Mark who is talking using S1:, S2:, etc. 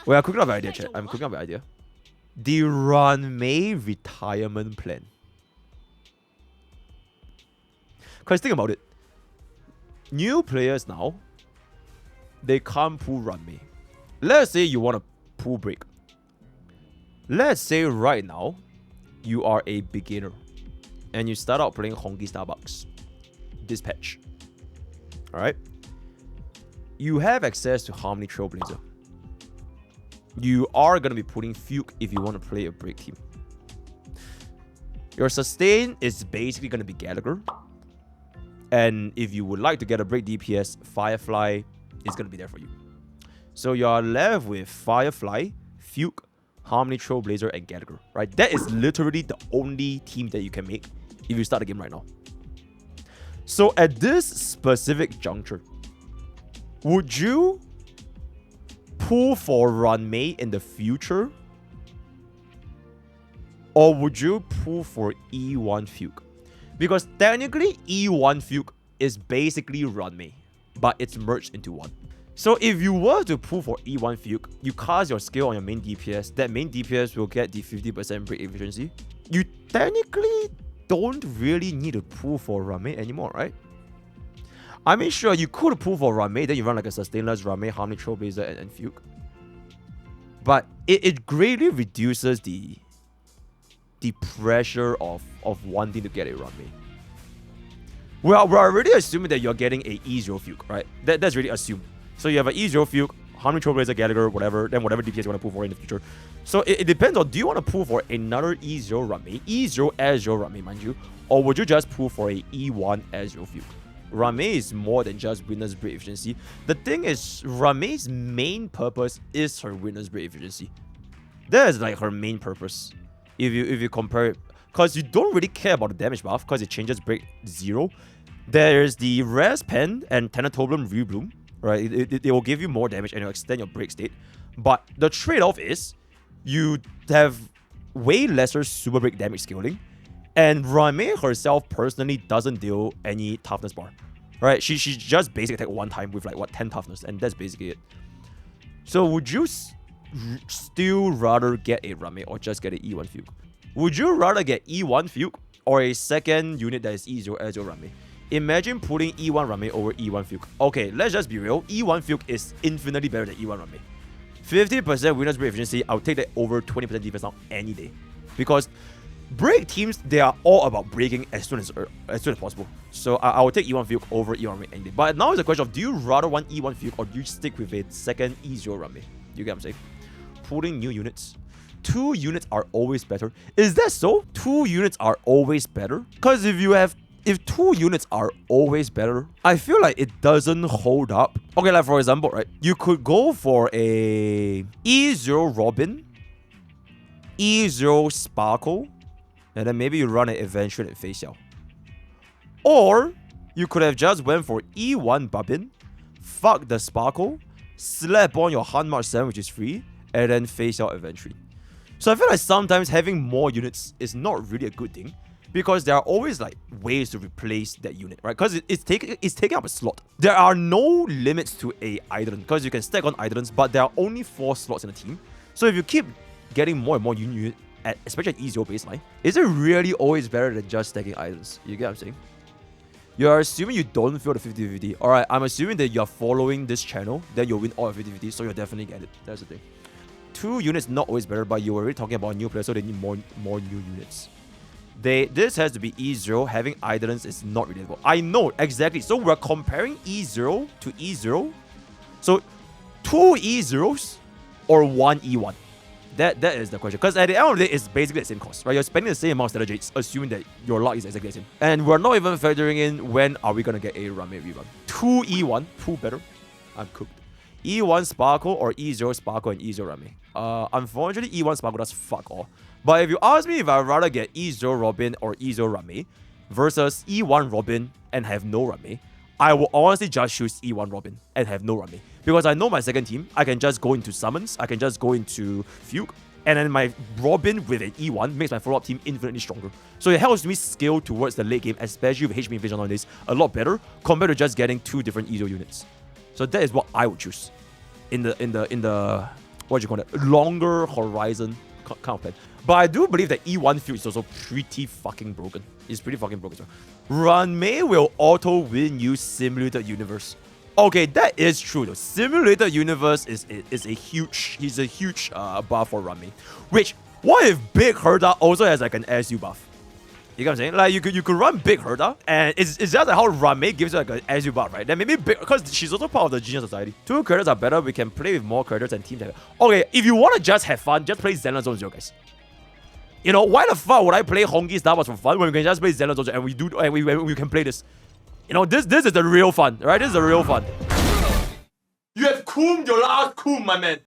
S1: Well, I'm cooking up an idea, chat. I'm cooking up an idea. The Ruan Mei retirement plan. Because think about it. New players now, they can't pull Ruan Mei. Let's say you want to pull break. Let's say right now, you are a beginner. And you start out playing Honkai Starbucks. This patch. Alright? You have access to Harmony Trailblazer. You are going to be putting Fugue if you want to play a break team. Your sustain is basically going to be Gallagher. And if you would like to get a break DPS, Firefly is going to be there for you. So you are left with Firefly, Fugue, Harmony Trailblazer, and Gallagher. Right? That is literally the only team that you can make if you start the game right now. So at this specific juncture, would you pull for Ruan Mei in the future? Or would you pull for E1 Fugue? Because technically, E1 Fugue is basically Ruan Mei, but it's merged into one. So if you were to pull for E1 Fugue, you cast your skill on your main DPS. That main DPS will get the 50% break efficiency. You technically don't really need to pull for Ruan Mei anymore, right? I mean, sure, you could pull for Ruan Mei, then you run like a sustainless Ruan Mei, Harmony Trailblazer, and Fugue. But it greatly reduces the pressure of wanting to get a Ruan Mei. We're already assuming that you're getting a E0 Fugue, right? That's really assumed. So you have an E0 Fugue, Harmony Trailblazer, Gallagher, whatever, then whatever DPS you want to pull for in the future. So it depends on, do you want to pull for another E0 Ruan Mei, E0 as0 Ruan Mei, mind you, or would you just pull for a E1 as0 Fugue? Ruan Mei is more than just Witness Break efficiency. The thing is, Ruan Mei's main purpose is her Witness Break efficiency. That is like her main purpose. If you compare it, because you don't really care about the damage buff, because it changes break 0. There's the Res Pen and Thanatoblum Rebloom, right? It will give you more damage and it'll extend your break state. But the trade-off is you have way lesser super break damage scaling. And Ruan Mei herself personally doesn't deal any toughness bar. Right? She just basic attack one time with like, what, 10 toughness. And that's basically it. So would you still rather get a Ruan Mei or just get an E1 Fugue? Would you rather get E1 Fugue or a second unit that is E0 as your Ruan Mei? Imagine putting E1 Ruan Mei over E1 Fugue. Okay, let's just be real. E1 Fugue is infinitely better than E1 Ruan Mei. 50% Witness Break efficiency, I'll take that over 20% defense now any day. Because break teams, they are all about breaking as soon as possible. So I will take E1 Fugue over E1 Ruan Mei any day. But now it's a question of, do you rather want E1 Fugue or do you stick with a second E0 Ruan Mei? You get what I'm saying? Putting new units. 2 units are always better. Is that so? 2 units are always better? Because if 2 units are always better, I feel like it doesn't hold up. Okay, like for example, right? You could go for a E0 Robin, E0 Sparkle, and then maybe you run an Adventure and Face Xiao. Or you could have just went for E1 Babin, fuck the Sparkle, slap on your Han March 7, which is free, and then Face Xiao Adventure. So I feel like sometimes having more units is not really a good thing, because there are always like ways to replace that unit, right? Because it's taking up a slot. There are no limits to a Eidolon, because you can stack on Eidolons, but there are only 4 slots in a team. So if you keep getting more and more units, especially at E0 baseline, is it really always better than just stacking Eidolons? You get what I'm saying? You're assuming you don't feel the 50-50. Alright, I'm assuming that you're following this channel, then you'll win all of 50-50, so you'll definitely get it. That's the thing. 2 units not always better, but you're already talking about new players, so they need more new units. This has to be E0. Having Eidolons is not relatable. I know, exactly. So we're comparing E0 to E0. So 2 E0s or 1 E1? That is the question. Because at the end of the day, it's basically the same cost, right? You're spending the same amount of Stellar Jades, assuming that your luck is exactly the same. And we're not even factoring in when are we going to get a Ruan Mei rerun. 2 E1, 2 better. I'm cooked. E1 Sparkle or E0 Sparkle and E0 Ruan Mei. Unfortunately, E1 Sparkle does fuck all. But if you ask me if I'd rather get E0 Robin or E0 Ruan Mei versus E1 Robin and have no Ruan Mei, I will honestly just choose E1 Robin and have no Ruan Mei. Because I know my second team, I can just go into Summons, I can just go into Fugue, and then my Robin with an E1 makes my follow-up team infinitely stronger. So it helps me scale towards the late game, especially with HP Invasion nowadays, a lot better compared to just getting 2 different E0 units. So that is what I would choose in the what do you call it, longer horizon kind of plan. But I do believe that E1 Fugue is also pretty fucking broken. It's pretty fucking broken. Ruan Mei will auto win you Simulated Universe. Okay, that is true though. Simulated Universe is a huge buff for Ruan Mei. Which, what if Big Herda also has like an SU buff? You get what I'm saying? Like you could run Big Herda, and it's just like how Ruan Mei gives you like an SU buff, right? Then maybe because she's also part of the Genius Society. 2 characters are better. We can play with more characters and teams. Okay, if you want to just have fun, just play Zenless Zone 0, guys. You know, why the fuck would I play Honkai Star Wars for fun when we can just play Zenless Zone 0 and we can play this? You know, this is the real fun, right? This is the real fun. You have cooled your last cool, my man.